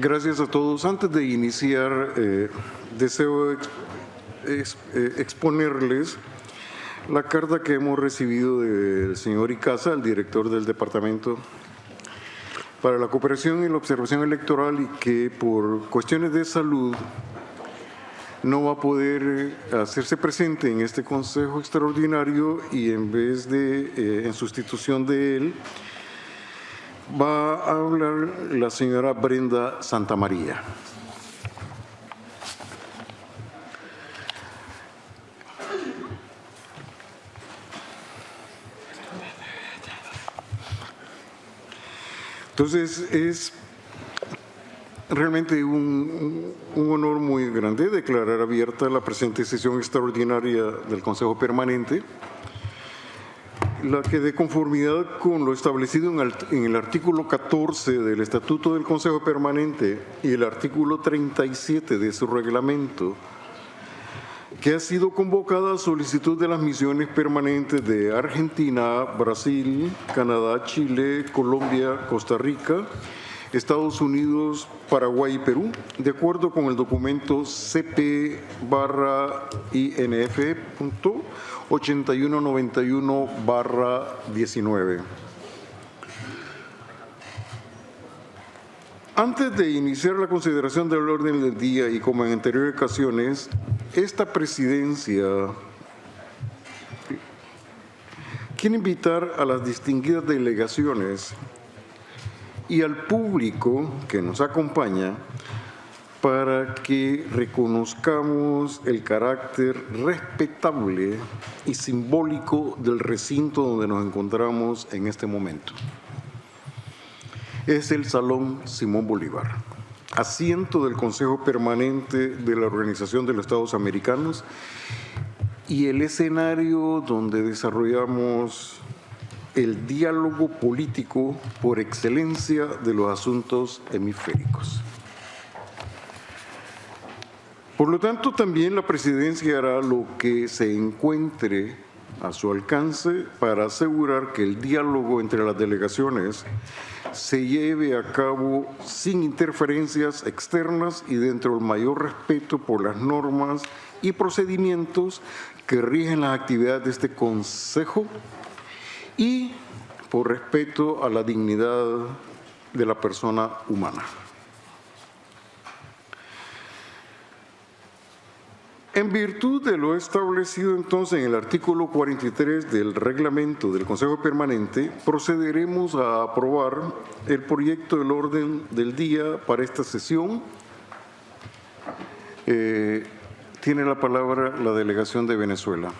Gracias a todos. Antes de iniciar, deseo exponerles la carta que hemos recibido del señor Icaza, el director del Departamento para la Cooperación y la Observación Electoral, y que por cuestiones de salud no va a poder hacerse presente en este Consejo Extraordinario, y en vez de, en sustitución de él, va a hablar la señora Brenda Santamaría. Entonces, es realmente un honor muy grande declarar abierta la presente sesión extraordinaria del Consejo Permanente, la que, de conformidad con lo establecido en el artículo 14 del Estatuto del Consejo Permanente y el artículo 37 de su reglamento, que ha sido convocada a solicitud de las misiones permanentes de Argentina, Brasil, Canadá, Chile, Colombia, Costa Rica, Estados Unidos, Paraguay y Perú, de acuerdo con el documento CP/INF.8191/19. Antes de iniciar la consideración del orden del día, y como en anteriores ocasiones, esta presidencia quiere invitar a las distinguidas delegaciones y al público que nos acompaña para que reconozcamos el carácter respetable y simbólico del recinto donde nos encontramos en este momento. Es el Salón Simón Bolívar, asiento del Consejo Permanente de la Organización de los Estados Americanos y el escenario donde desarrollamos el diálogo político por excelencia de los asuntos hemisféricos. Por lo tanto, también la presidencia hará lo que se encuentre a su alcance para asegurar que el diálogo entre las delegaciones se lleve a cabo sin interferencias externas y dentro del mayor respeto por las normas y procedimientos que rigen las actividades de este Consejo y por respeto a la dignidad de la persona humana. En virtud de lo establecido entonces en el artículo 43 del reglamento del Consejo Permanente, procederemos a aprobar el proyecto del orden del día para esta sesión. Tiene la palabra la delegación de Venezuela.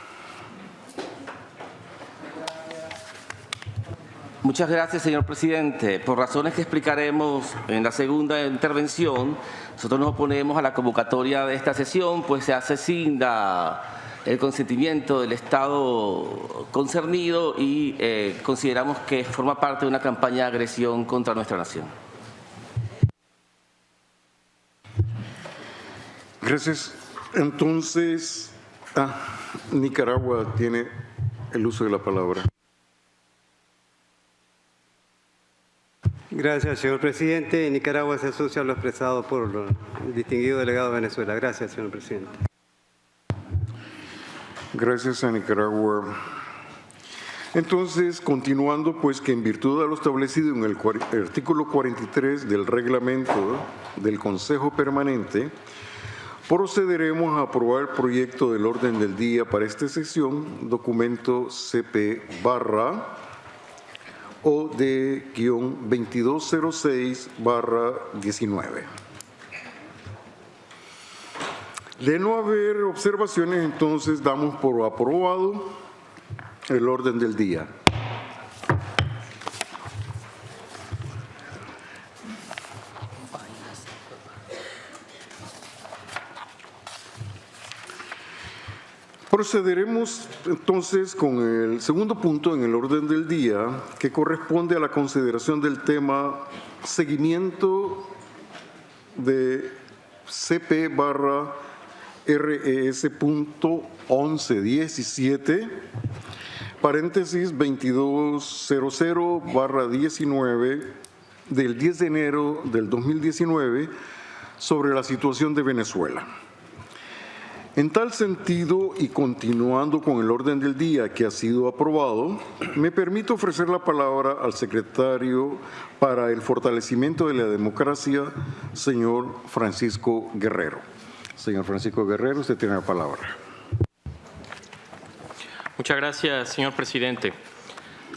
Muchas gracias, señor presidente. Por razones que explicaremos en la segunda intervención, nosotros nos oponemos a la convocatoria de esta sesión, pues se hace sin el consentimiento del Estado concernido y consideramos que forma parte de una campaña de agresión contra nuestra nación. Gracias. Entonces, Nicaragua tiene el uso de la palabra. Gracias, señor presidente. Nicaragua se asocia a lo expresado por el distinguido delegado de Venezuela. Gracias, señor presidente. Gracias a Nicaragua. Entonces, continuando, pues que en virtud de lo establecido en el artículo 43 del reglamento del Consejo Permanente, procederemos a aprobar el proyecto del orden del día para esta sesión, documento CP/OD-2206/19. De no haber observaciones, entonces damos por aprobado el orden del día. Procederemos entonces con el segundo punto en el orden del día, que corresponde a la consideración del tema seguimiento de CP/RES.1117, paréntesis 2200/19, del 10 de enero del 2019 sobre la situación de Venezuela. En tal sentido, y continuando con el orden del día que ha sido aprobado, me permito ofrecer la palabra al secretario para el fortalecimiento de la democracia, señor Francisco Guerrero. Señor Francisco Guerrero, usted tiene la palabra. Muchas gracias, señor presidente.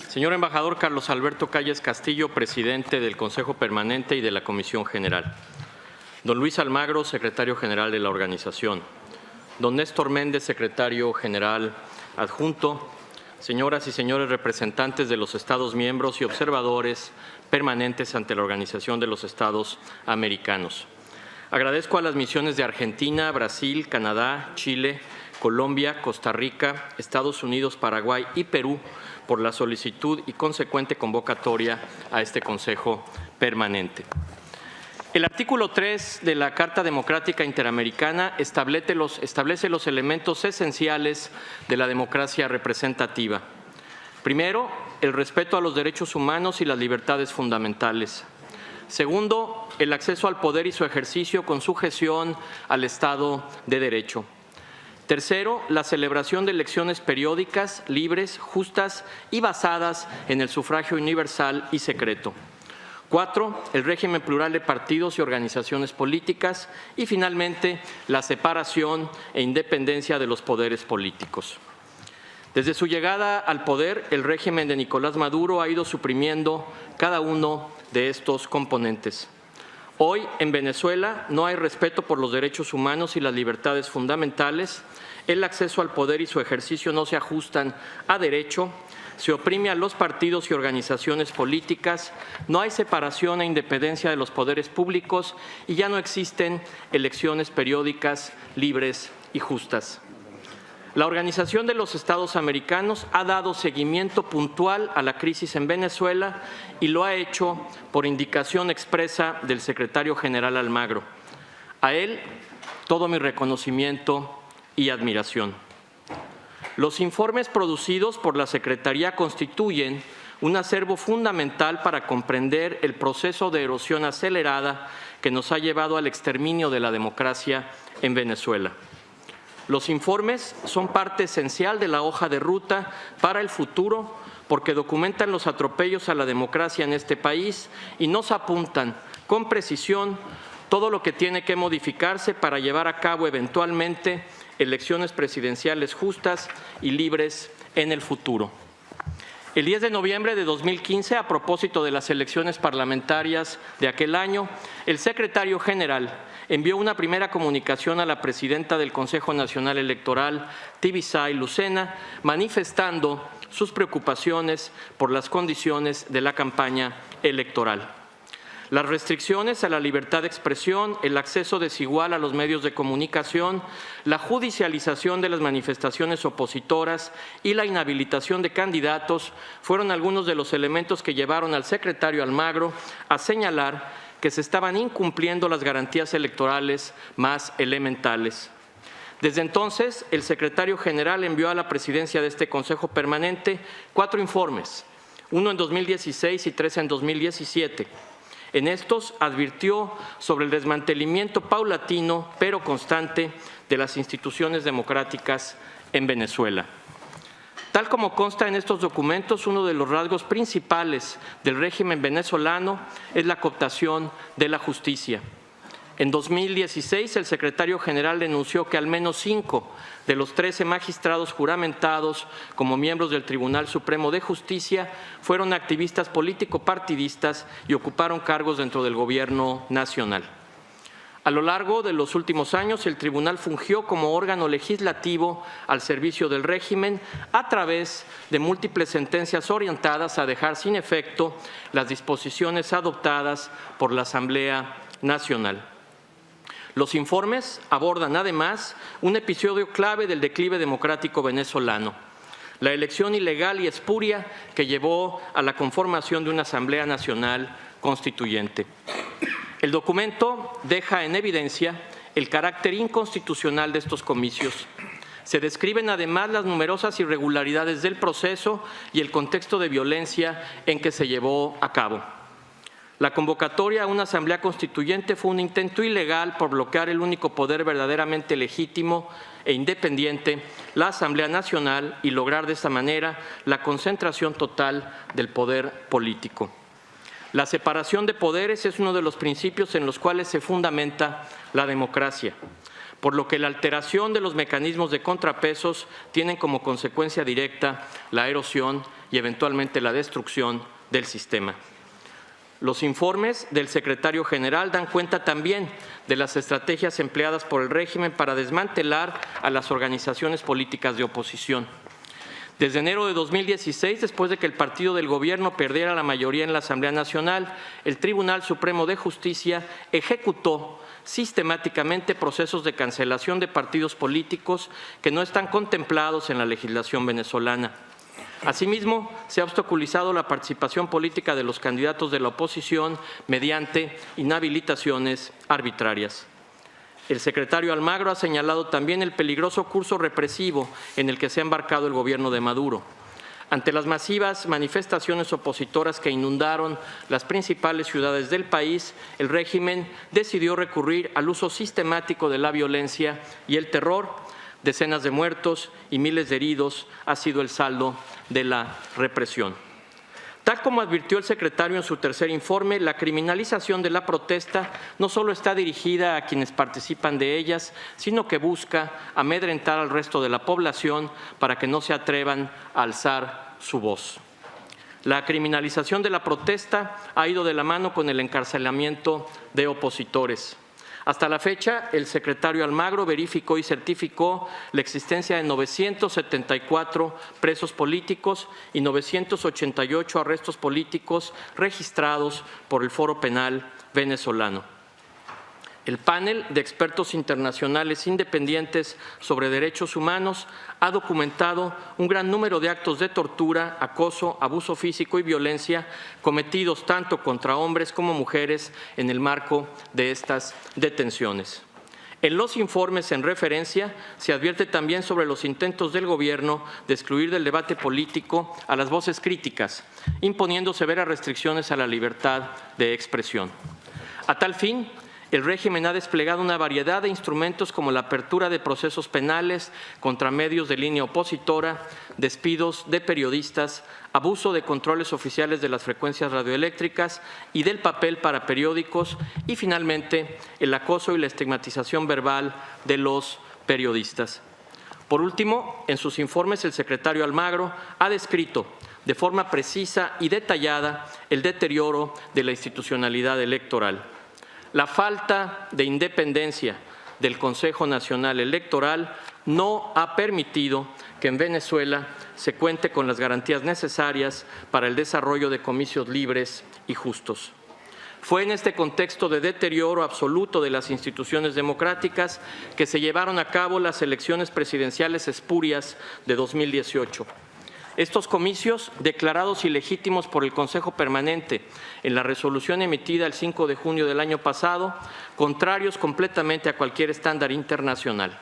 Señor embajador Carlos Alberto Calles Castillo, presidente del Consejo Permanente y de la Comisión General. Don Luis Almagro, secretario general de la organización. Don Néstor Méndez, secretario general adjunto. Señoras y señores representantes de los Estados miembros y observadores permanentes ante la Organización de los Estados Americanos. Agradezco a las misiones de Argentina, Brasil, Canadá, Chile, Colombia, Costa Rica, Estados Unidos, Paraguay y Perú por la solicitud y consecuente convocatoria a este Consejo Permanente. El artículo 3 de la Carta Democrática Interamericana establece los elementos esenciales de la democracia representativa. Primero, el respeto a los derechos humanos y las libertades fundamentales. Segundo, el acceso al poder y su ejercicio con sujeción al Estado de Derecho. Tercero, la celebración de elecciones periódicas, libres, justas y basadas en el sufragio universal y secreto. 4, el régimen plural de partidos y organizaciones políticas. Y finalmente, la separación e independencia de los poderes políticos. Desde su llegada al poder, el régimen de Nicolás Maduro ha ido suprimiendo cada uno de estos componentes. Hoy, en Venezuela, no hay respeto por los derechos humanos y las libertades fundamentales, el acceso al poder y su ejercicio no se ajustan a derecho, se oprime a los partidos y organizaciones políticas, no hay separación e independencia de los poderes públicos y ya no existen elecciones periódicas, libres y justas. La Organización de los Estados Americanos ha dado seguimiento puntual a la crisis en Venezuela y lo ha hecho por indicación expresa del secretario general Almagro. A él, todo mi reconocimiento y admiración. Los informes producidos por la Secretaría constituyen un acervo fundamental para comprender el proceso de erosión acelerada que nos ha llevado al exterminio de la democracia en Venezuela. Los informes son parte esencial de la hoja de ruta para el futuro porque documentan los atropellos a la democracia en este país y nos apuntan con precisión todo lo que tiene que modificarse para llevar a cabo eventualmente elecciones presidenciales justas y libres en el futuro. El 10 de noviembre de 2015, a propósito de las elecciones parlamentarias de aquel año, el secretario general envió una primera comunicación a la presidenta del Consejo Nacional Electoral, Tibisay Lucena, manifestando sus preocupaciones por las condiciones de la campaña electoral. Las restricciones a la libertad de expresión, el acceso desigual a los medios de comunicación, la judicialización de las manifestaciones opositoras y la inhabilitación de candidatos fueron algunos de los elementos que llevaron al secretario Almagro a señalar que se estaban incumpliendo las garantías electorales más elementales. Desde entonces, el secretario general envió a la presidencia de este Consejo Permanente 4 informes, uno en 2016 y 3 en 2017. En estos advirtió sobre el desmantelamiento paulatino pero constante de las instituciones democráticas en Venezuela. Tal como consta en estos documentos, uno de los rasgos principales del régimen venezolano es la cooptación de la justicia. En 2016, el secretario general denunció que al menos 5 de los 13 magistrados juramentados como miembros del Tribunal Supremo de Justicia fueron activistas político-partidistas y ocuparon cargos dentro del gobierno nacional. A lo largo de los últimos años, el tribunal fungió como órgano legislativo al servicio del régimen a través de múltiples sentencias orientadas a dejar sin efecto las disposiciones adoptadas por la Asamblea Nacional. Los informes abordan además un episodio clave del declive democrático venezolano, la elección ilegal y espuria que llevó a la conformación de una Asamblea Nacional Constituyente. El documento deja en evidencia el carácter inconstitucional de estos comicios. Se describen además las numerosas irregularidades del proceso y el contexto de violencia en que se llevó a cabo. La convocatoria a una asamblea constituyente fue un intento ilegal por bloquear el único poder verdaderamente legítimo e independiente, la Asamblea Nacional, y lograr de esta manera la concentración total del poder político. La separación de poderes es uno de los principios en los cuales se fundamenta la democracia, por lo que la alteración de los mecanismos de contrapesos tienen como consecuencia directa la erosión y eventualmente la destrucción del sistema. Los informes del secretario general dan cuenta también de las estrategias empleadas por el régimen para desmantelar a las organizaciones políticas de oposición. Desde enero de 2016, después de que el partido del gobierno perdiera la mayoría en la Asamblea Nacional, el Tribunal Supremo de Justicia ejecutó sistemáticamente procesos de cancelación de partidos políticos que no están contemplados en la legislación venezolana. Asimismo, se ha obstaculizado la participación política de los candidatos de la oposición mediante inhabilitaciones arbitrarias. El secretario Almagro ha señalado también el peligroso curso represivo en el que se ha embarcado el gobierno de Maduro. Ante las masivas manifestaciones opositoras que inundaron las principales ciudades del país, el régimen decidió recurrir al uso sistemático de la violencia y el terror. Decenas de muertos y miles de heridos ha sido el saldo de la represión. Tal como advirtió el secretario en su tercer informe, la criminalización de la protesta no solo está dirigida a quienes participan de ellas, sino que busca amedrentar al resto de la población para que no se atrevan a alzar su voz. La criminalización de la protesta ha ido de la mano con el encarcelamiento de opositores. Hasta la fecha, el secretario Almagro verificó y certificó la existencia de 974 presos políticos y 988 arrestos políticos registrados por el Foro Penal venezolano. El panel de expertos internacionales independientes sobre derechos humanos ha documentado un gran número de actos de tortura, acoso, abuso físico y violencia cometidos tanto contra hombres como mujeres en el marco de estas detenciones. En los informes en referencia se advierte también sobre los intentos del gobierno de excluir del debate político a las voces críticas, imponiendo severas restricciones a la libertad de expresión. A tal fin, el régimen ha desplegado una variedad de instrumentos como la apertura de procesos penales contra medios de línea opositora, despidos de periodistas, abuso de controles oficiales de las frecuencias radioeléctricas y del papel para periódicos y, finalmente, el acoso y la estigmatización verbal de los periodistas. Por último, en sus informes, el secretario Almagro ha descrito de forma precisa y detallada el deterioro de la institucionalidad electoral. La falta de independencia del Consejo Nacional Electoral no ha permitido que en Venezuela se cuente con las garantías necesarias para el desarrollo de comicios libres y justos. Fue en este contexto de deterioro absoluto de las instituciones democráticas que se llevaron a cabo las elecciones presidenciales espurias de 2018. Estos comicios, declarados ilegítimos por el Consejo Permanente en la resolución emitida el 5 de junio del año pasado, contrarios completamente a cualquier estándar internacional.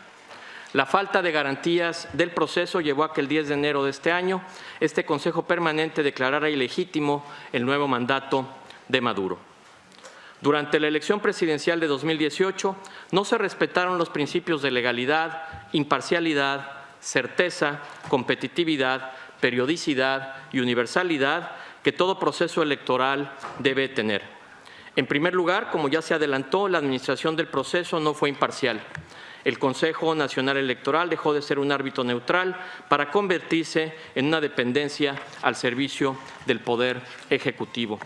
La falta de garantías del proceso llevó a que el 10 de enero de este año este Consejo Permanente declarara ilegítimo el nuevo mandato de Maduro. Durante la elección presidencial de 2018 no se respetaron los principios de legalidad, imparcialidad, certeza, competitividad, periodicidad y universalidad que todo proceso electoral debe tener. En primer lugar, como ya se adelantó, la administración del proceso no fue imparcial. El Consejo Nacional Electoral dejó de ser un árbitro neutral para convertirse en una dependencia al servicio del Poder Ejecutivo.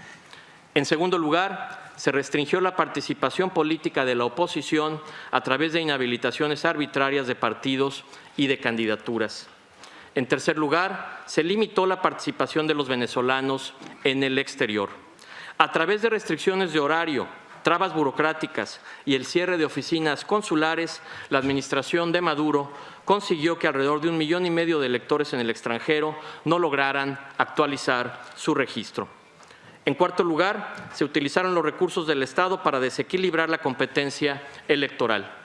En segundo lugar, se restringió la participación política de la oposición a través de inhabilitaciones arbitrarias de partidos y de candidaturas. En tercer lugar, se limitó la participación de los venezolanos en el exterior. A través de restricciones de horario, trabas burocráticas y el cierre de oficinas consulares, la administración de Maduro consiguió que alrededor de 1,5 millones de electores en el extranjero no lograran actualizar su registro. En cuarto lugar, se utilizaron los recursos del Estado para desequilibrar la competencia electoral.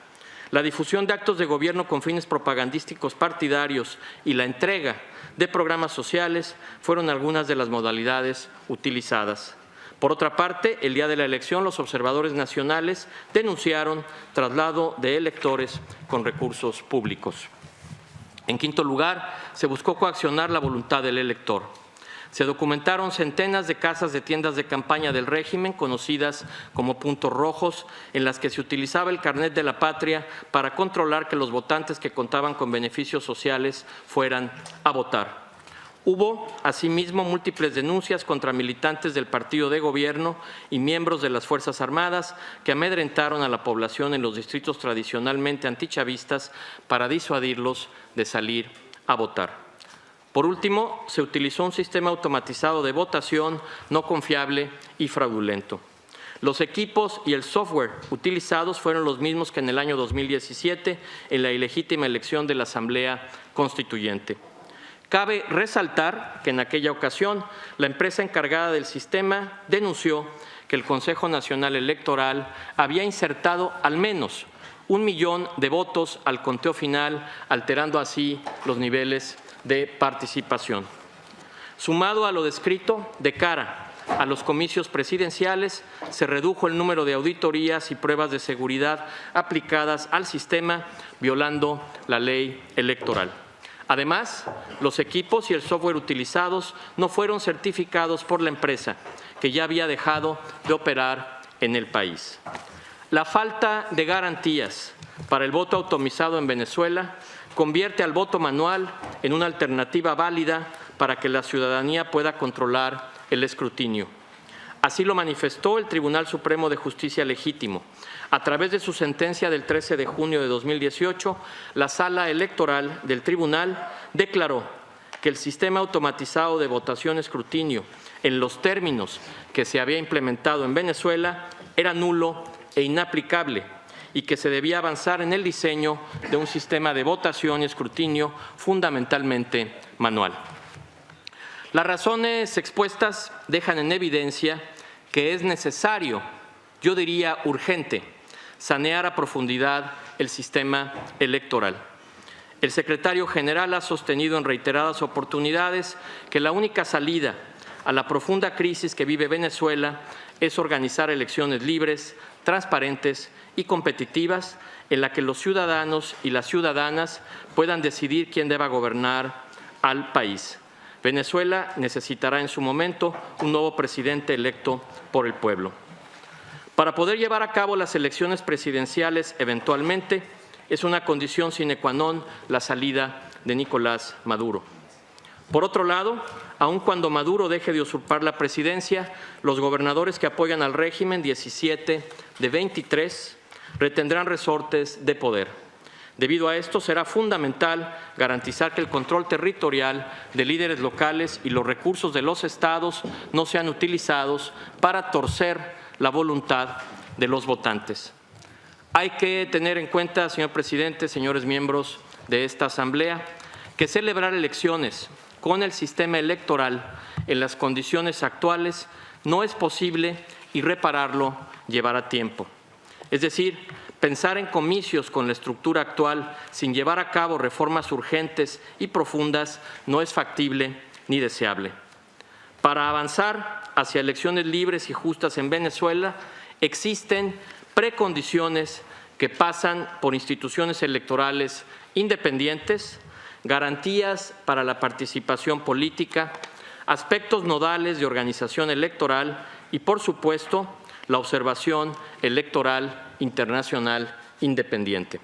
La difusión de actos de gobierno con fines propagandísticos partidarios y la entrega de programas sociales fueron algunas de las modalidades utilizadas. Por otra parte, el día de la elección, los observadores nacionales denunciaron traslado de electores con recursos públicos. En quinto lugar, se buscó coaccionar la voluntad del elector. Se documentaron centenas de casas de tiendas de campaña del régimen, conocidas como puntos rojos, en las que se utilizaba el carnet de la patria para controlar que los votantes que contaban con beneficios sociales fueran a votar. Hubo, asimismo, múltiples denuncias contra militantes del partido de gobierno y miembros de las Fuerzas Armadas que amedrentaron a la población en los distritos tradicionalmente antichavistas para disuadirlos de salir a votar. Por último, se utilizó un sistema automatizado de votación no confiable y fraudulento. Los equipos y el software utilizados fueron los mismos que en el año 2017 en la ilegítima elección de la Asamblea Constituyente. Cabe resaltar que en aquella ocasión la empresa encargada del sistema denunció que el Consejo Nacional Electoral había insertado al menos 1 millón de votos al conteo final, alterando así los niveles de participación. Sumado a lo descrito, de cara a los comicios presidenciales, se redujo el número de auditorías y pruebas de seguridad aplicadas al sistema, violando la ley electoral. Además, los equipos y el software utilizados no fueron certificados por la empresa, que ya había dejado de operar en el país. La falta de garantías para el voto automatizado en Venezuela convierte al voto manual en una alternativa válida para que la ciudadanía pueda controlar el escrutinio. Así lo manifestó el Tribunal Supremo de Justicia Legítimo. A través de su sentencia del 13 de junio de 2018, la Sala Electoral del Tribunal declaró que el sistema automatizado de votación-escrutinio, en los términos que se había implementado en Venezuela, era nulo e inaplicable y que se debía avanzar en el diseño de un sistema de votación y escrutinio fundamentalmente manual. Las razones expuestas dejan en evidencia que es necesario, yo diría urgente, sanear a profundidad el sistema electoral. El secretario general ha sostenido en reiteradas oportunidades que la única salida a la profunda crisis que vive Venezuela es organizar elecciones libres, transparentes y competitivas en la que los ciudadanos y las ciudadanas puedan decidir quién deba gobernar al país. Venezuela necesitará en su momento un nuevo presidente electo por el pueblo. Para poder llevar a cabo las elecciones presidenciales eventualmente, es una condición sine qua non la salida de Nicolás Maduro. Por otro lado, aun cuando Maduro deje de usurpar la presidencia, los gobernadores que apoyan al régimen, 17 de 23, retendrán resortes de poder. Debido a esto, será fundamental garantizar que el control territorial de líderes locales y los recursos de los estados no sean utilizados para torcer la voluntad de los votantes. Hay que tener en cuenta, señor presidente, señores miembros de esta Asamblea, que celebrar elecciones con el sistema electoral en las condiciones actuales no es posible y repararlo llevará tiempo. Es decir, pensar en comicios con la estructura actual sin llevar a cabo reformas urgentes y profundas no es factible ni deseable. Para avanzar hacia elecciones libres y justas en Venezuela, existen precondiciones que pasan por instituciones electorales independientes, garantías para la participación política, aspectos nodales de organización electoral y, por supuesto, la observación electoral internacional independiente.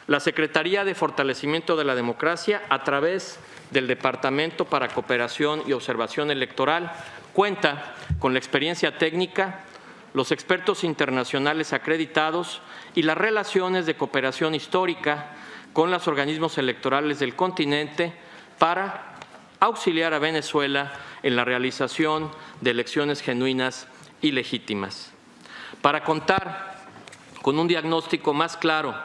La Secretaría de Fortalecimiento de la Democracia, a través del Departamento para Cooperación y Observación Electoral, cuenta con la experiencia técnica, los expertos internacionales acreditados y las relaciones de cooperación histórica con los organismos electorales del continente para auxiliar a Venezuela en la realización de elecciones genuinas y legítimas. Para contar con un diagnóstico más claro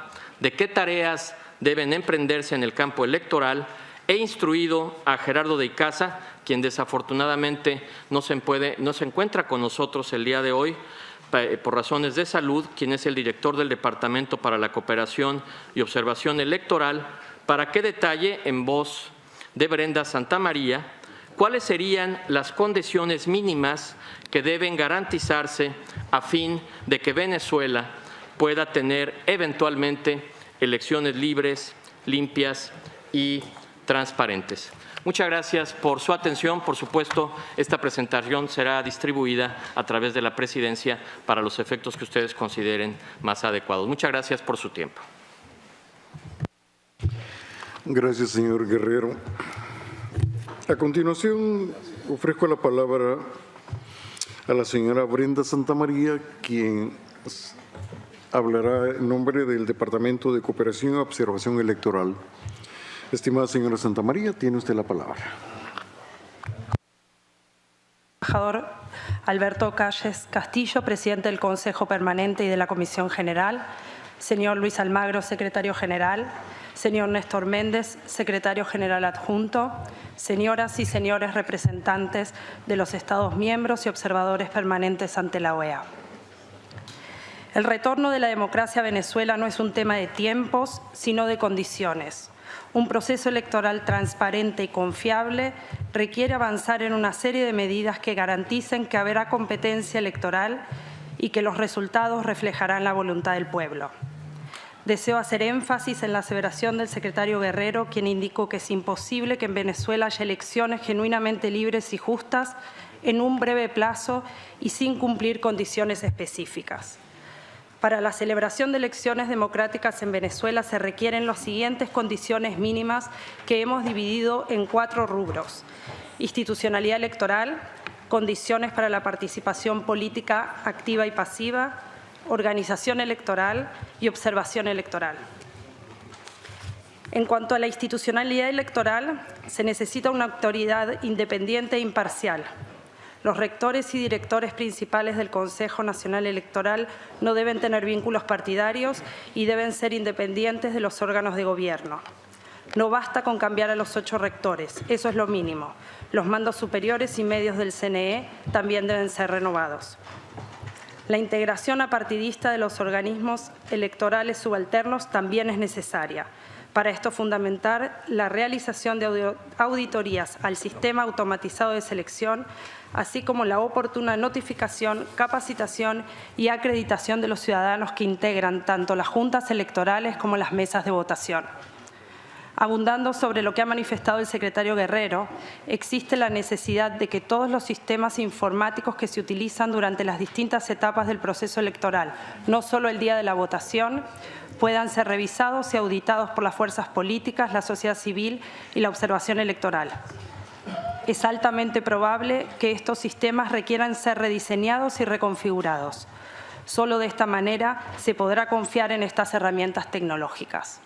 de qué tareas deben emprenderse en el campo electoral, he instruido a Gerardo de Icaza, quien desafortunadamente no se encuentra con nosotros el día de hoy por razones de salud, quien es el director del Departamento para la Cooperación y Observación Electoral, para que detalle en voz de Brenda Santamaría ¿cuáles serían las condiciones mínimas que deben garantizarse a fin de que Venezuela pueda tener eventualmente elecciones libres, limpias y transparentes? Muchas gracias por su atención. Por supuesto, esta presentación será distribuida a través de la presidencia para los efectos que ustedes consideren más adecuados. Muchas gracias por su tiempo. Gracias, señor Guerrero. A continuación, ofrezco la palabra a la señora Brenda Santamaría, quien hablará en nombre del Departamento de Cooperación y Observación Electoral. Estimada señora Santamaría, tiene usted la palabra. Embajador Alberto Calles Castillo, presidente del Consejo Permanente y de la Comisión General, señor Luis Almagro, secretario general, señor Néstor Méndez, secretario general adjunto, señoras y señores representantes de los Estados miembros y observadores permanentes ante la OEA. El retorno de la democracia a Venezuela no es un tema de tiempos, sino de condiciones. Un proceso electoral transparente y confiable requiere avanzar en una serie de medidas que garanticen que habrá competencia electoral y que los resultados reflejarán la voluntad del pueblo. Deseo hacer énfasis en la aseveración del secretario Guerrero, quien indicó que es imposible que en Venezuela haya elecciones genuinamente libres y justas en un breve plazo y sin cumplir condiciones específicas. Para la celebración de elecciones democráticas en Venezuela se requieren las siguientes condiciones mínimas que hemos dividido en 4 rubros: institucionalidad electoral, condiciones para la participación política activa y pasiva, organización electoral y observación electoral. En cuanto a la institucionalidad electoral, se necesita una autoridad independiente e imparcial. Los rectores y directores principales del Consejo Nacional Electoral no deben tener vínculos partidarios y deben ser independientes de los órganos de gobierno. No basta con cambiar a los 8 rectores, eso es lo mínimo. Los mandos superiores y medios del CNE también deben ser renovados. La integración apartidista de los organismos electorales subalternos también es necesaria. Para esto fundamentar la realización de auditorías al sistema automatizado de selección, así como la oportuna notificación, capacitación y acreditación de los ciudadanos que integran tanto las juntas electorales como las mesas de votación. Abundando sobre lo que ha manifestado el secretario Guerrero, existe la necesidad de que todos los sistemas informáticos que se utilizan durante las distintas etapas del proceso electoral, no solo el día de la votación, puedan ser revisados y auditados por las fuerzas políticas, la sociedad civil y la observación electoral. Es altamente probable que estos sistemas requieran ser rediseñados y reconfigurados. Solo de esta manera se podrá confiar en estas herramientas tecnológicas.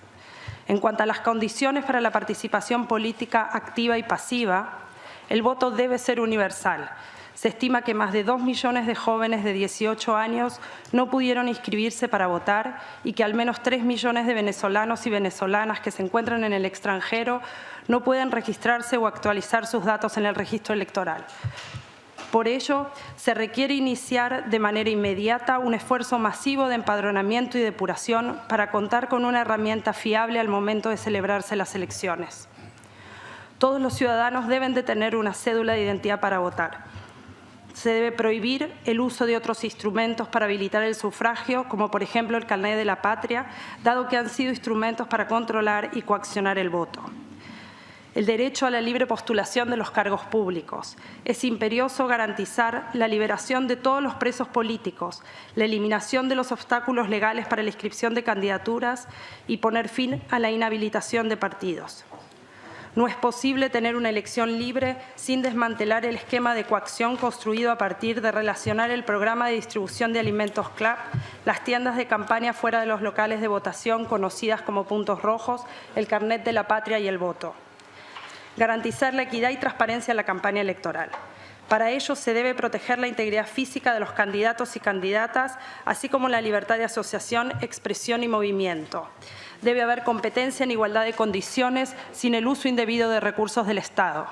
En cuanto a las condiciones para la participación política activa y pasiva, el voto debe ser universal. Se estima que más de 2 millones de jóvenes de 18 años no pudieron inscribirse para votar y que al menos 3 millones de venezolanos y venezolanas que se encuentran en el extranjero no pueden registrarse o actualizar sus datos en el registro electoral. Por ello, se requiere iniciar de manera inmediata un esfuerzo masivo de empadronamiento y depuración para contar con una herramienta fiable al momento de celebrarse las elecciones. Todos los ciudadanos deben de tener una cédula de identidad para votar. Se debe prohibir el uso de otros instrumentos para habilitar el sufragio, como por ejemplo el carnet de la patria, dado que han sido instrumentos para controlar y coaccionar el voto. El derecho a la libre postulación de los cargos públicos. Es imperioso garantizar la liberación de todos los presos políticos, la eliminación de los obstáculos legales para la inscripción de candidaturas y poner fin a la inhabilitación de partidos. No es posible tener una elección libre sin desmantelar el esquema de coacción construido a partir de relacionar el programa de distribución de alimentos CLAP, las tiendas de campaña fuera de los locales de votación conocidas como puntos rojos, el carnet de la patria y el voto. Garantizar la equidad y transparencia en la campaña electoral. Para ello se debe proteger la integridad física de los candidatos y candidatas, así como la libertad de asociación, expresión y movimiento. Debe haber competencia en igualdad de condiciones sin el uso indebido de recursos del Estado.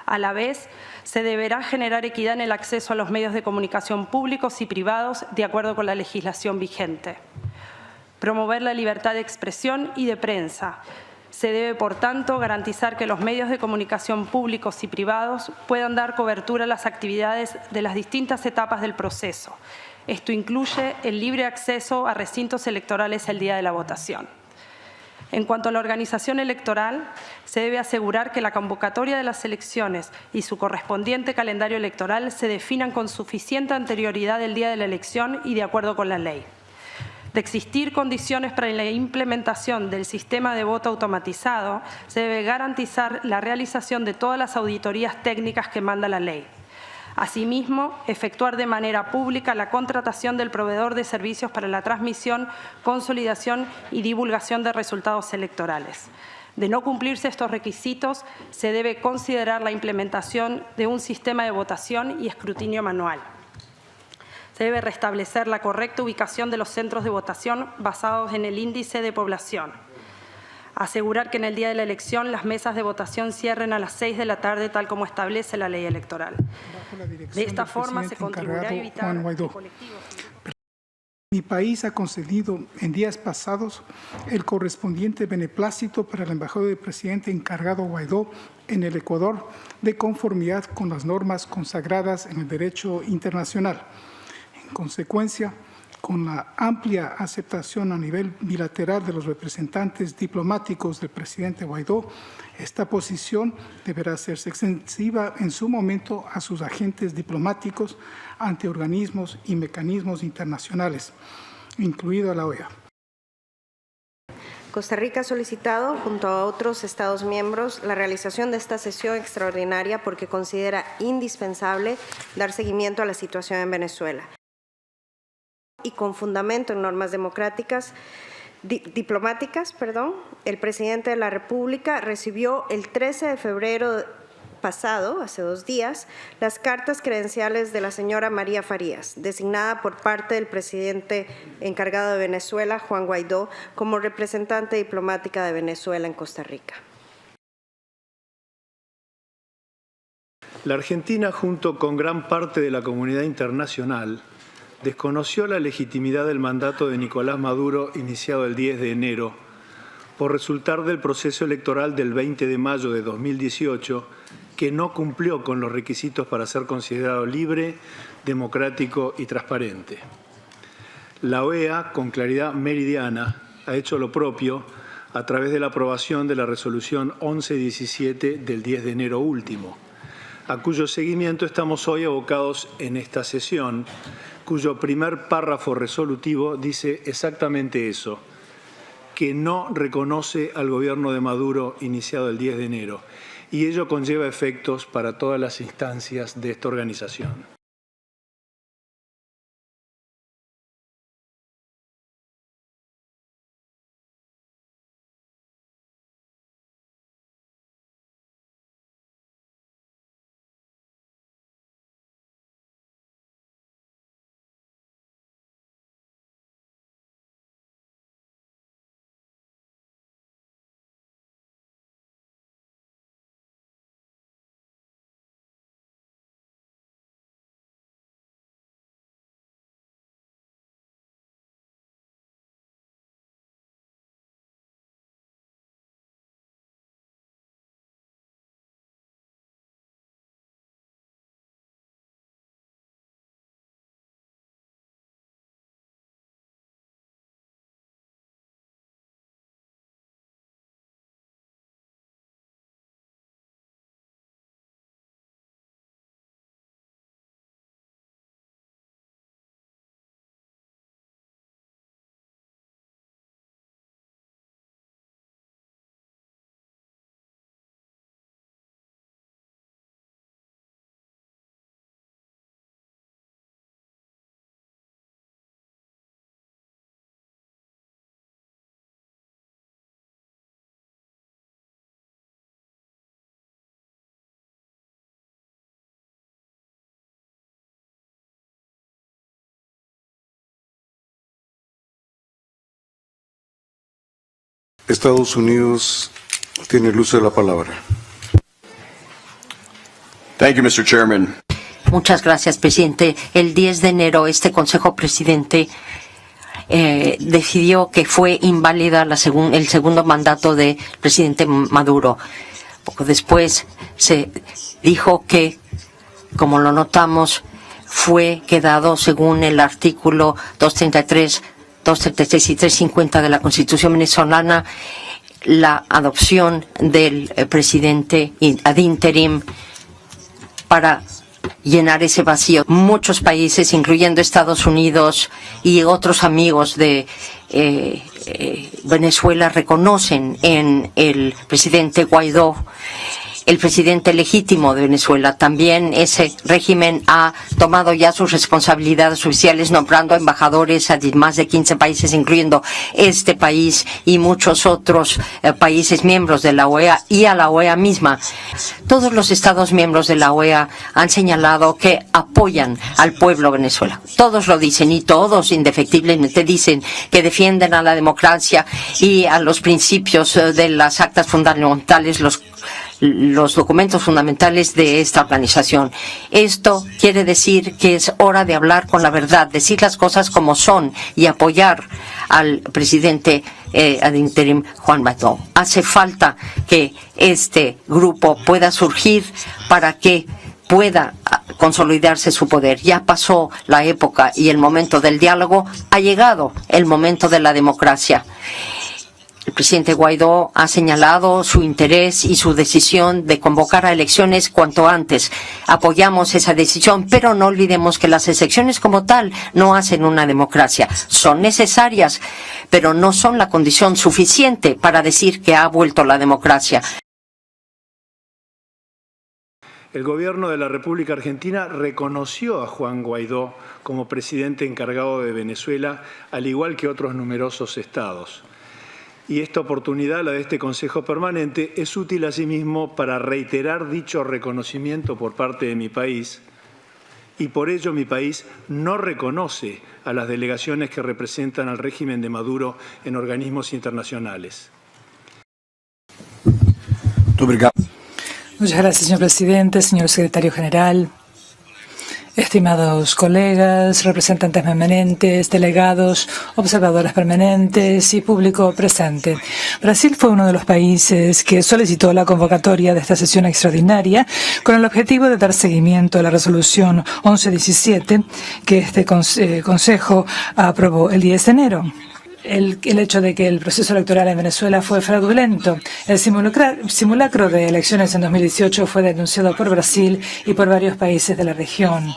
A la vez, se deberá generar equidad en el acceso a los medios de comunicación públicos y privados de acuerdo con la legislación vigente. Promover la libertad de expresión y de prensa. Se debe, por tanto, garantizar que los medios de comunicación públicos y privados puedan dar cobertura a las actividades de las distintas etapas del proceso. Esto incluye el libre acceso a recintos electorales el día de la votación. En cuanto a la organización electoral, se debe asegurar que la convocatoria de las elecciones y su correspondiente calendario electoral se definan con suficiente anterioridad del día de la elección y de acuerdo con la ley. De existir condiciones para la implementación del sistema de voto automatizado, se debe garantizar la realización de todas las auditorías técnicas que manda la ley. Asimismo, efectuar de manera pública la contratación del proveedor de servicios para la transmisión, consolidación y divulgación de resultados electorales. De no cumplirse estos requisitos, se debe considerar la implementación de un sistema de votación y escrutinio manual. Se debe restablecer la correcta ubicación de los centros de votación basados en el índice de población. Asegurar que en el día de la elección las mesas de votación cierren a las 6 de la tarde, tal como establece la ley electoral. De esta forma se contribuirá a evitar que colectivos... Mi país ha concedido en días pasados el correspondiente beneplácito para el embajador del presidente encargado Guaidó en el Ecuador, de conformidad con las normas consagradas en el derecho internacional. En consecuencia, con la amplia aceptación a nivel bilateral de los representantes diplomáticos del presidente Guaidó, esta posición deberá hacerse extensiva en su momento a sus agentes diplomáticos ante organismos y mecanismos internacionales, incluida la OEA. Costa Rica ha solicitado, junto a otros Estados miembros, la realización de esta sesión extraordinaria porque considera indispensable dar seguimiento a la situación en Venezuela. Y con fundamento en normas diplomáticas, el presidente de la República recibió el 13 de febrero pasado, hace 2 días, las cartas credenciales de la señora María Farías, designada por parte del presidente encargado de Venezuela, Juan Guaidó, como representante diplomática de Venezuela en Costa Rica. La Argentina, junto con gran parte de la comunidad internacional, desconoció la legitimidad del mandato de Nicolás Maduro iniciado el 10 de enero por resultar del proceso electoral del 20 de mayo de 2018 que no cumplió con los requisitos para ser considerado libre, democrático y transparente. La OEA, con claridad meridiana, ha hecho lo propio a través de la aprobación de la resolución 1117 del 10 de enero último, a cuyo seguimiento estamos hoy abocados en esta sesión, cuyo primer párrafo resolutivo dice exactamente eso, que no reconoce al gobierno de Maduro iniciado el 10 de enero, y ello conlleva efectos para todas las instancias de esta organización. Estados Unidos tiene el uso de la palabra. Thank you, Mr. Chairman. Muchas gracias, presidente. El 10 de enero, este Consejo Presidente decidió que fue inválida el segundo mandato del presidente Maduro. Poco después se dijo que, como lo notamos, fue quedado según el artículo 233, 236 y 350 de la Constitución venezolana la adopción del presidente ad interim para llenar ese vacío. Muchos países, incluyendo Estados Unidos y otros amigos de Venezuela, reconocen en el presidente Guaidó el presidente legítimo de Venezuela. También ese régimen ha tomado ya sus responsabilidades oficiales, nombrando embajadores a más de 15 países, incluyendo este país y muchos otros países miembros de la OEA y a la OEA misma. Todos los Estados miembros de la OEA han señalado que apoyan al pueblo de Venezuela. Todos lo dicen y todos indefectiblemente dicen que defienden a la democracia y a los principios de las actas fundamentales, los documentos fundamentales de esta organización. Esto quiere decir que es hora de hablar con la verdad, decir las cosas como son y apoyar al presidente ad interim Juan Guaidó. Hace falta que este grupo pueda surgir para que pueda consolidarse su poder. Ya pasó la época y el momento del diálogo, ha llegado el momento de la democracia. El presidente Guaidó ha señalado su interés y su decisión de convocar a elecciones cuanto antes. Apoyamos esa decisión, pero no olvidemos que las elecciones como tal no hacen una democracia. Son necesarias, pero no son la condición suficiente para decir que ha vuelto la democracia. El gobierno de la República Argentina reconoció a Juan Guaidó como presidente encargado de Venezuela, al igual que otros numerosos estados. Y esta oportunidad, la de este Consejo Permanente, es útil asimismo para reiterar dicho reconocimiento por parte de mi país, y por ello mi país no reconoce a las delegaciones que representan al régimen de Maduro en organismos internacionales. Muchas gracias, señor presidente, señor secretario general. Estimados colegas, representantes permanentes, delegados, observadores permanentes y público presente. Brasil fue uno de los países que solicitó la convocatoria de esta sesión extraordinaria con el objetivo de dar seguimiento a la resolución 1117 que este Consejo aprobó el 10 de enero. El hecho de que el proceso electoral en Venezuela fue fraudulento. El simulacro de elecciones en 2018 fue denunciado por Brasil y por varios países de la región.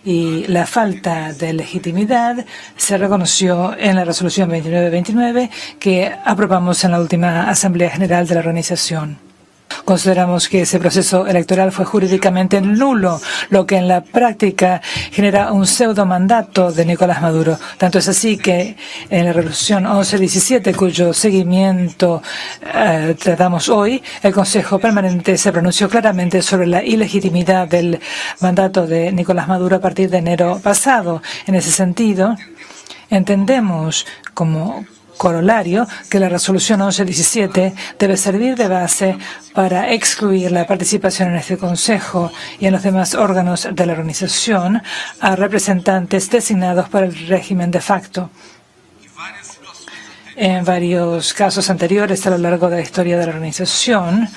Y la falta de legitimidad se reconoció en la resolución 2929 que aprobamos en la última Asamblea General de la organización. Consideramos que ese proceso electoral fue jurídicamente nulo, lo que en la práctica genera un pseudomandato de Nicolás Maduro. Tanto es así que en la resolución 1117, cuyo seguimiento tratamos hoy, el Consejo Permanente se pronunció claramente sobre la ilegitimidad del mandato de Nicolás Maduro a partir de enero pasado. En ese sentido, entendemos como corolario que la resolución 1117 debe servir de base para excluir la participación en este Consejo y en los demás órganos de la organización a representantes designados por el régimen de facto. En varios casos anteriores a lo largo de la historia de la organización,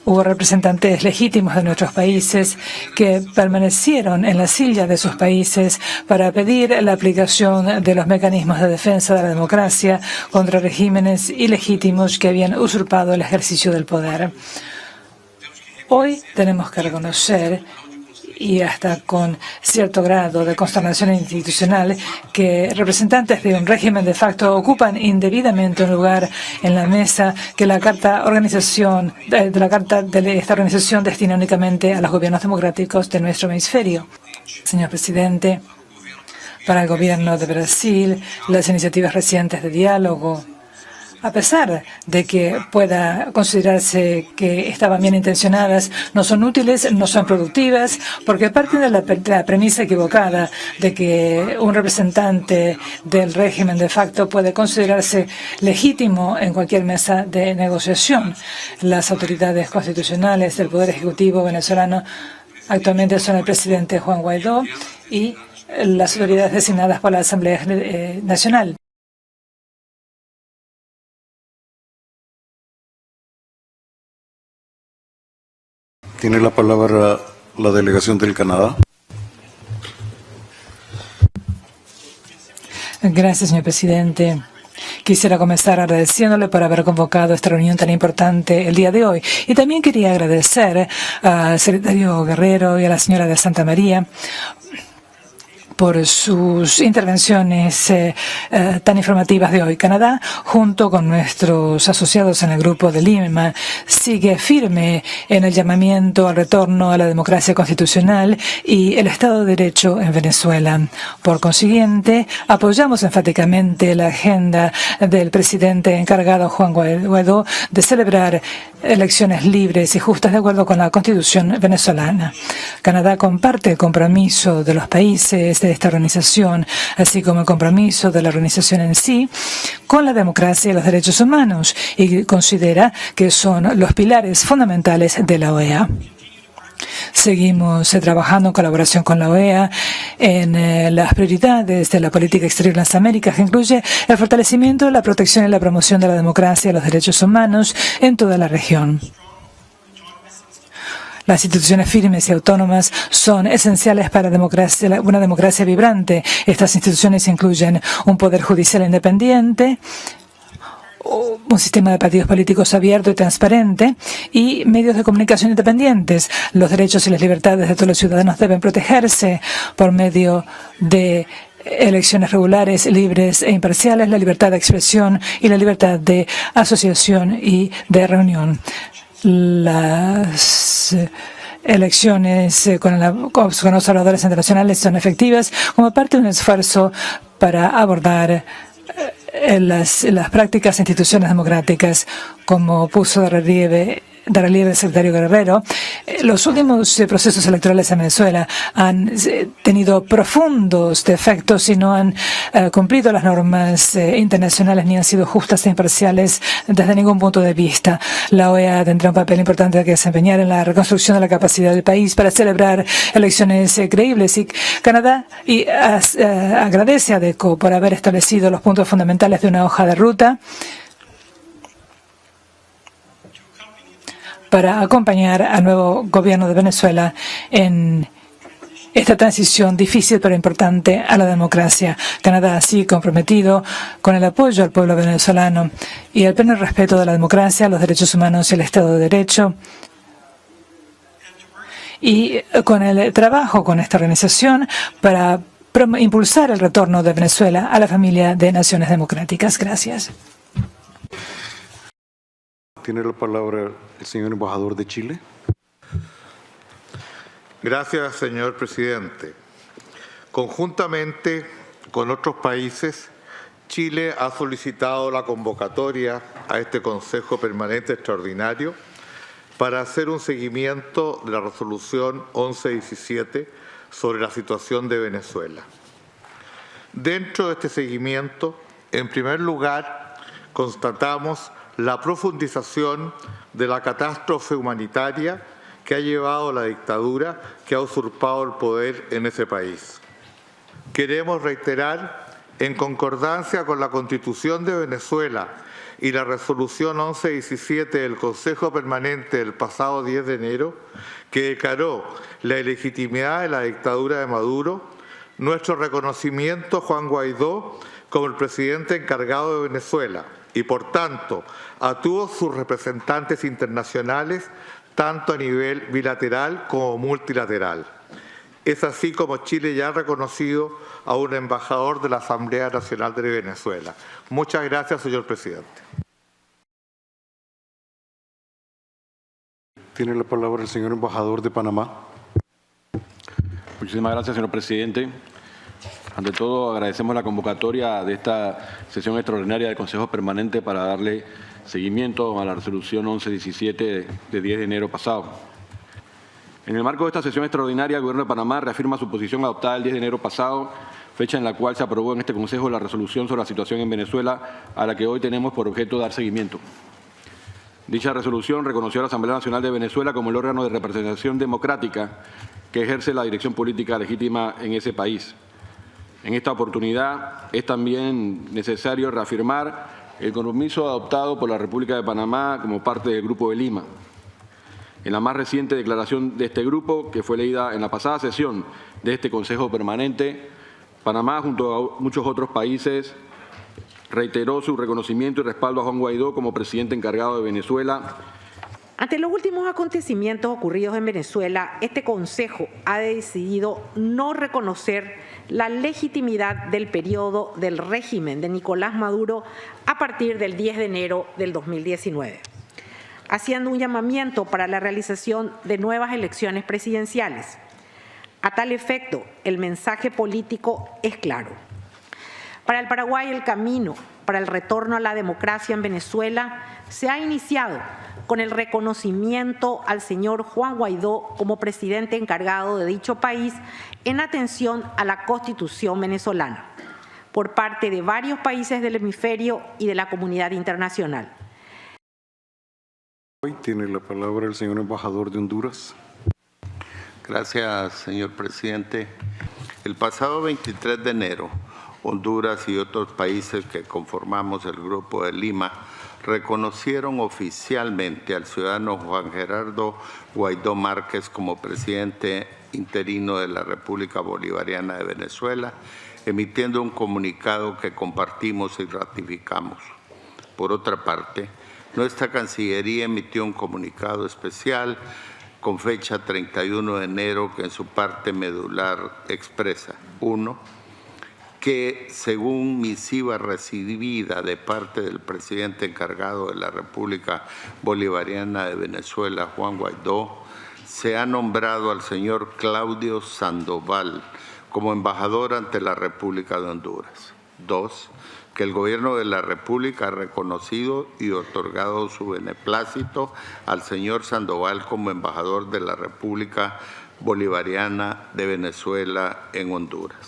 hubo representantes legítimos de nuestros países que permanecieron en la silla de sus países para pedir la aplicación de los mecanismos de defensa de la democracia contra regímenes ilegítimos que habían usurpado el ejercicio del poder. Hoy tenemos que reconocer, y hasta con cierto grado de consternación institucional, que representantes de un régimen de facto ocupan indebidamente un lugar en la mesa que la carta de esta organización destina únicamente a los gobiernos democráticos de nuestro hemisferio. Señor presidente, para el gobierno de Brasil, las iniciativas recientes de diálogo, a pesar de que pueda considerarse que estaban bien intencionadas, no son útiles, no son productivas, porque parten de la premisa equivocada de que un representante del régimen de facto puede considerarse legítimo en cualquier mesa de negociación. Las autoridades constitucionales del Poder Ejecutivo venezolano actualmente son el presidente Juan Guaidó y las autoridades designadas por la Asamblea Nacional. Tiene la palabra la delegación del Canadá. Gracias, señor presidente. Quisiera comenzar agradeciéndole por haber convocado esta reunión tan importante el día de hoy. Y también quería agradecer al secretario Guerrero y a la señora de Santa María por sus intervenciones tan informativas de hoy. Canadá, junto con nuestros asociados en el Grupo de Lima, sigue firme en el llamamiento al retorno a la democracia constitucional y el Estado de Derecho en Venezuela. Por consiguiente, apoyamos enfáticamente la agenda del presidente encargado Juan Guaidó de celebrar elecciones libres y justas de acuerdo con la Constitución venezolana. Canadá comparte el compromiso de los países de esta organización, así como el compromiso de la organización en sí, con la democracia y los derechos humanos, y considera que son los pilares fundamentales de la OEA. Seguimos trabajando en colaboración con la OEA en las prioridades de la política exterior en las Américas, que incluye el fortalecimiento, la protección y la promoción de la democracia y los derechos humanos en toda la región. Las instituciones firmes y autónomas son esenciales para una democracia vibrante. Estas instituciones incluyen un poder judicial independiente, un sistema de partidos políticos abierto y transparente y medios de comunicación independientes. Los derechos y las libertades de todos los ciudadanos deben protegerse por medio de elecciones regulares, libres e imparciales, la libertad de expresión y la libertad de asociación y de reunión. Las elecciones con los observadores internacionales son efectivas como parte de un esfuerzo para abordar las prácticas e instituciones democráticas, como puso de relieve el secretario Guerrero. Los últimos procesos electorales en Venezuela han tenido profundos defectos y no han cumplido las normas internacionales ni han sido justas e imparciales desde ningún punto de vista. La OEA tendrá un papel importante que desempeñar en la reconstrucción de la capacidad del país para celebrar elecciones creíbles, y Canadá agradece a DECO por haber establecido los puntos fundamentales de una hoja de ruta para acompañar al nuevo gobierno de Venezuela en esta transición difícil pero importante a la democracia. Canadá sigue comprometido con el apoyo al pueblo venezolano y el pleno respeto de la democracia, los derechos humanos y el Estado de Derecho, y con el trabajo con esta organización para impulsar el retorno de Venezuela a la familia de naciones democráticas. Gracias. Tiene la palabra el señor embajador de Chile. Gracias, señor presidente. Conjuntamente con otros países, Chile ha solicitado la convocatoria a este Consejo Permanente Extraordinario para hacer un seguimiento de la resolución 1117 sobre la situación de Venezuela. Dentro de este seguimiento, en primer lugar, constatamos la profundización de la catástrofe humanitaria que ha llevado a la dictadura que ha usurpado el poder en ese país. Queremos reiterar, en concordancia con la Constitución de Venezuela y la resolución 1117 del Consejo Permanente del pasado 10 de enero, que declaró la ilegitimidad de la dictadura de Maduro, nuestro reconocimiento a Juan Guaidó como el presidente encargado de Venezuela y, por tanto, a todos sus representantes internacionales, tanto a nivel bilateral como multilateral. Es así como Chile ya ha reconocido a un embajador de la Asamblea Nacional de Venezuela. Muchas gracias, señor presidente. Tiene la palabra el señor embajador de Panamá. Muchísimas gracias, señor presidente. Ante todo, agradecemos la convocatoria de esta sesión extraordinaria del Consejo Permanente para darle seguimiento a la resolución 1117 de 10 de enero pasado. En el marco de esta sesión extraordinaria, el Gobierno de Panamá reafirma su posición adoptada el 10 de enero pasado, fecha en la cual se aprobó en este Consejo la resolución sobre la situación en Venezuela, a la que hoy tenemos por objeto dar seguimiento. Dicha resolución reconoció a la Asamblea Nacional de Venezuela como el órgano de representación democrática que ejerce la dirección política legítima en ese país. En esta oportunidad es también necesario reafirmar el compromiso adoptado por la República de Panamá como parte del Grupo de Lima. En la más reciente declaración de este grupo, que fue leída en la pasada sesión de este Consejo Permanente, Panamá, junto a muchos otros países, reiteró su reconocimiento y respaldo a Juan Guaidó como presidente encargado de Venezuela. Ante los últimos acontecimientos ocurridos en Venezuela, este Consejo ha decidido no reconocer la legitimidad del periodo del régimen de Nicolás Maduro a partir del 10 de enero del 2019, haciendo un llamamiento para la realización de nuevas elecciones presidenciales. A tal efecto, el mensaje político es claro. Para el Paraguay, el camino para el retorno a la democracia en Venezuela se ha iniciado con el reconocimiento al señor Juan Guaidó como presidente encargado de dicho país en atención a la Constitución venezolana, por parte de varios países del hemisferio y de la comunidad internacional. Hoy tiene la palabra el señor embajador de Honduras. Gracias, señor presidente. El pasado 23 de enero, Honduras y otros países que conformamos el Grupo de Lima reconocieron oficialmente al ciudadano Juan Gerardo Guaidó Márquez como presidente interino de la República Bolivariana de Venezuela, emitiendo un comunicado que compartimos y ratificamos. Por otra parte, nuestra Cancillería emitió un comunicado especial con fecha 31 de enero que en su parte medular expresa: 1. Que según misiva recibida de parte del presidente encargado de la República Bolivariana de Venezuela, Juan Guaidó, se ha nombrado al señor Claudio Sandoval como embajador ante la República de Honduras. 2. Que el gobierno de la República ha reconocido y otorgado su beneplácito al señor Sandoval como embajador de la República Bolivariana de Venezuela en Honduras.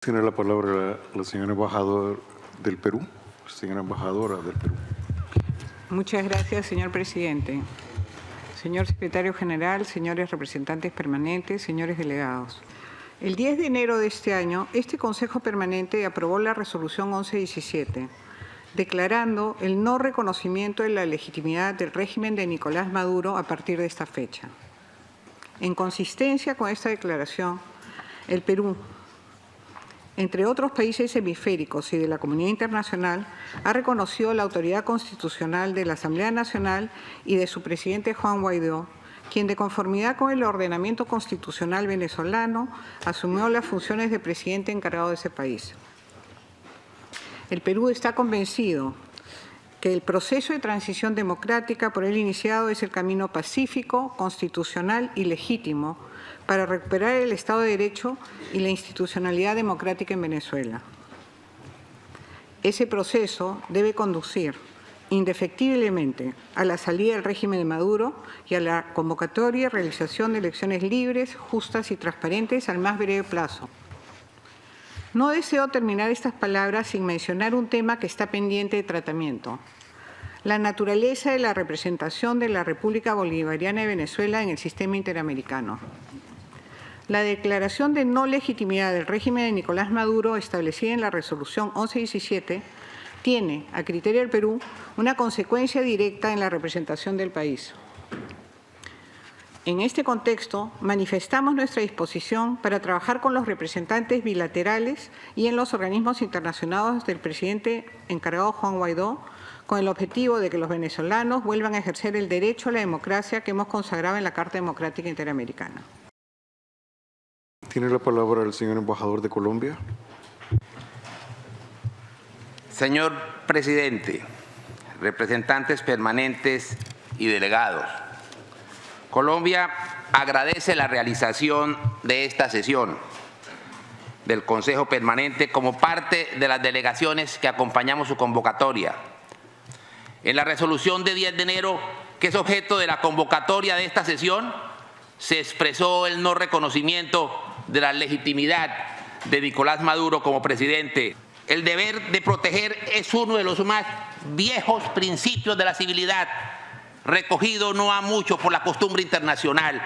Tiene la palabra la señora embajadora del Perú. Señora embajadora del Perú. Muchas gracias, señor presidente. Señor secretario general, señores representantes permanentes, señores delegados. El 10 de enero de este año, este Consejo Permanente aprobó la Resolución 1117, declarando el no reconocimiento de la legitimidad del régimen de Nicolás Maduro a partir de esta fecha. En consistencia con esta declaración, el Perú, entre otros países hemisféricos y de la comunidad internacional, ha reconocido la autoridad constitucional de la Asamblea Nacional y de su presidente Juan Guaidó, quien de conformidad con el ordenamiento constitucional venezolano asumió las funciones de presidente encargado de ese país. El Perú está convencido que el proceso de transición democrática por él iniciado es el camino pacífico, constitucional y legítimo para recuperar el Estado de Derecho y la institucionalidad democrática en Venezuela. Ese proceso debe conducir indefectiblemente a la salida del régimen de Maduro y a la convocatoria y realización de elecciones libres, justas y transparentes al más breve plazo. No deseo terminar estas palabras sin mencionar un tema que está pendiente de tratamiento: la naturaleza de la representación de la República Bolivariana de Venezuela en el sistema interamericano. La declaración de no legitimidad del régimen de Nicolás Maduro, establecida en la Resolución 1117, tiene, a criterio del Perú, una consecuencia directa en la representación del país. En este contexto, manifestamos nuestra disposición para trabajar con los representantes bilaterales y en los organismos internacionales del presidente encargado Juan Guaidó, con el objetivo de que los venezolanos vuelvan a ejercer el derecho a la democracia que hemos consagrado en la Carta Democrática Interamericana. Tiene la palabra el señor embajador de Colombia. Señor presidente, representantes permanentes y delegados, Colombia agradece la realización de esta sesión del Consejo Permanente como parte de las delegaciones que acompañamos su convocatoria. En la resolución de 10 de enero, que es objeto de la convocatoria de esta sesión, se expresó el no reconocimiento de la legitimidad de Nicolás Maduro como presidente. El deber de proteger es uno de los más viejos principios de la civilidad, recogido no ha mucho por la costumbre internacional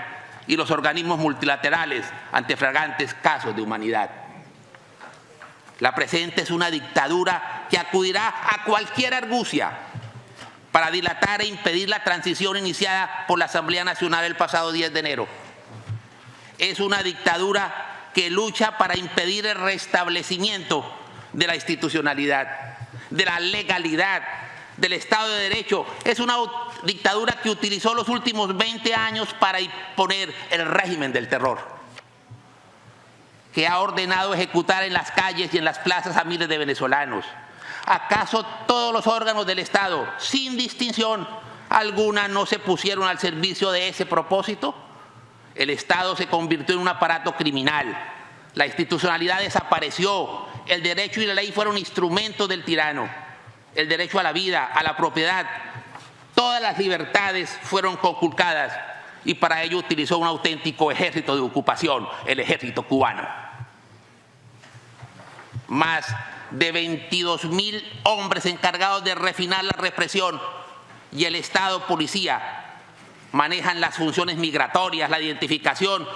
y los organismos multilaterales ante flagrantes casos de humanidad. La presente es una dictadura que acudirá a cualquier argucia para dilatar e impedir la transición iniciada por la Asamblea Nacional el pasado 10 de enero. Es una dictadura que lucha para impedir el restablecimiento de la institucionalidad, de la legalidad, del Estado de Derecho. Es una dictadura que utilizó los últimos 20 años para imponer el régimen del terror, que ha ordenado ejecutar en las calles y en las plazas a miles de venezolanos. ¿Acaso todos los órganos del Estado, sin distinción alguna, no se pusieron al servicio de ese propósito? El Estado se convirtió en un aparato criminal. La institucionalidad desapareció. El derecho y la ley fueron instrumentos del tirano. El derecho a la vida, a la propiedad, todas las libertades fueron conculcadas y para ello utilizó un auténtico ejército de ocupación, el ejército cubano. Más de 22.000 hombres encargados de refinar la represión y el Estado policía manejan las funciones migratorias, la identificación,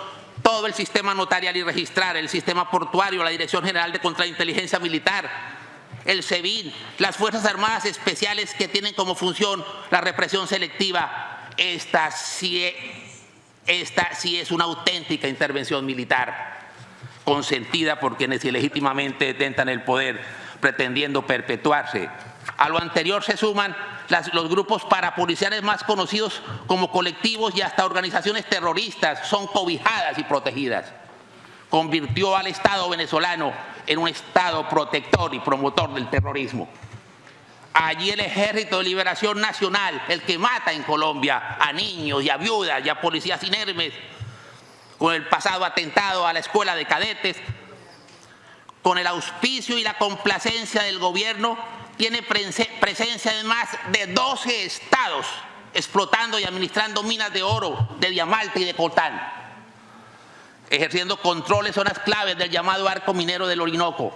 todo el sistema notarial y registrar, el sistema portuario, la Dirección General de Contrainteligencia Militar, el SEBIN, las Fuerzas Armadas Especiales que tienen como función la represión selectiva. Esta sí es una auténtica intervención militar, consentida por quienes ilegítimamente detentan el poder, pretendiendo perpetuarse. A lo anterior se suman los grupos parapoliciales más conocidos como colectivos y hasta organizaciones terroristas, son cobijadas y protegidas. Convirtió al Estado venezolano en un Estado protector y promotor del terrorismo. Allí el Ejército de Liberación Nacional, el que mata en Colombia a niños y a viudas y a policías inermes, con el pasado atentado a la escuela de cadetes, con el auspicio y la complacencia del gobierno, tiene presencia en más de 12 estados, explotando y administrando minas de oro, de diamante y de coltán, ejerciendo control en zonas claves del llamado arco minero del Orinoco,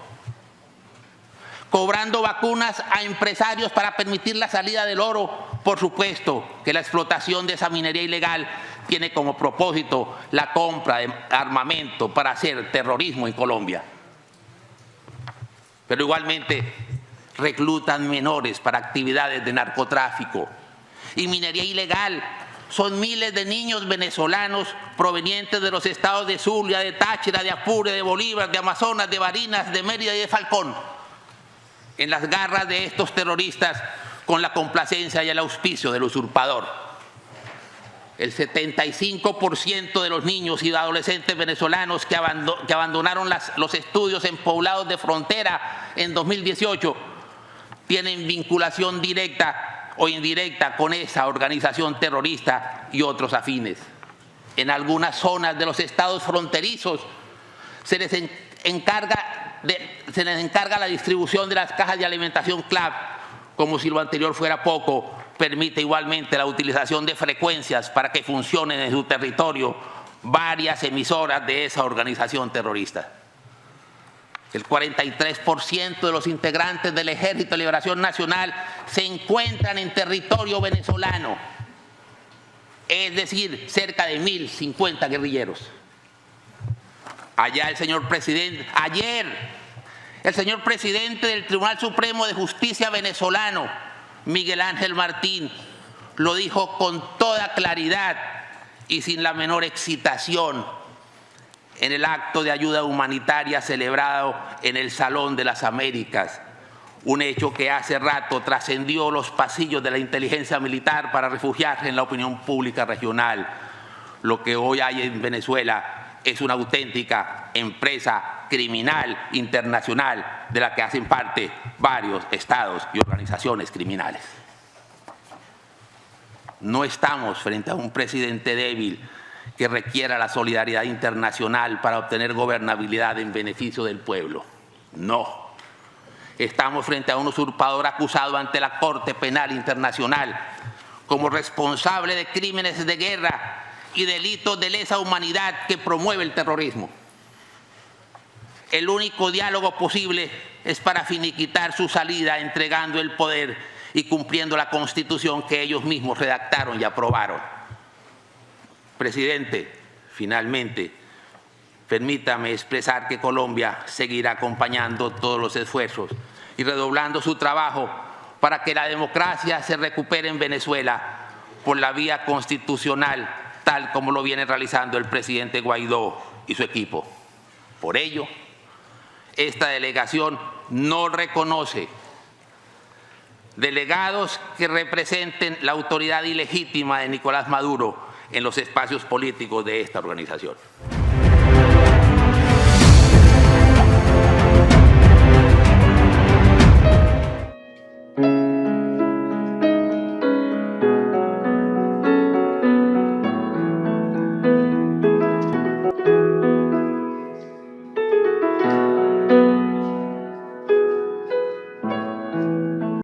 cobrando vacunas a empresarios para permitir la salida del oro. Por supuesto que la explotación de esa minería ilegal tiene como propósito la compra de armamento para hacer terrorismo en Colombia. Pero igualmente reclutan menores para actividades de narcotráfico y minería ilegal. Son miles de niños venezolanos provenientes de los estados de Zulia, de Táchira, de Apure, de Bolívar, de Amazonas, de Barinas, de Mérida y de Falcón, en las garras de estos terroristas con la complacencia y el auspicio del usurpador. El 75% de los niños y adolescentes venezolanos que abandonaron los estudios en poblados de frontera en 2018 tienen vinculación directa o indirecta con esa organización terrorista y otros afines. En algunas zonas de los estados fronterizos se les encarga la distribución de las cajas de alimentación CLAP. Como si lo anterior fuera poco, permite igualmente la utilización de frecuencias para que funcionen en su territorio varias emisoras de esa organización terrorista. El 43% de los integrantes del Ejército de Liberación Nacional se encuentran en territorio venezolano, es decir, cerca de 1.050 guerrilleros. Ayer el señor presidente del Tribunal Supremo de Justicia venezolano, Miguel Ángel Martín, lo dijo con toda claridad y sin la menor excitación en el acto de ayuda humanitaria celebrado en el Salón de las Américas, un hecho que hace rato trascendió los pasillos de la inteligencia militar para refugiarse en la opinión pública regional. Lo que hoy hay en Venezuela es una auténtica empresa criminal internacional de la que hacen parte varios estados y organizaciones criminales. No estamos frente a un presidente débil que requiera la solidaridad internacional para obtener gobernabilidad en beneficio del pueblo. No. Estamos frente a un usurpador acusado ante la Corte Penal Internacional como responsable de crímenes de guerra y delitos de lesa humanidad que promueve el terrorismo. El único diálogo posible es para finiquitar su salida entregando el poder y cumpliendo la Constitución que ellos mismos redactaron y aprobaron. Presidente, finalmente, permítame expresar que Colombia seguirá acompañando todos los esfuerzos y redoblando su trabajo para que la democracia se recupere en Venezuela por la vía constitucional, tal como lo viene realizando el presidente Guaidó y su equipo. Por ello, esta delegación no reconoce delegados que representen la autoridad ilegítima de Nicolás Maduro en los espacios políticos de esta organización.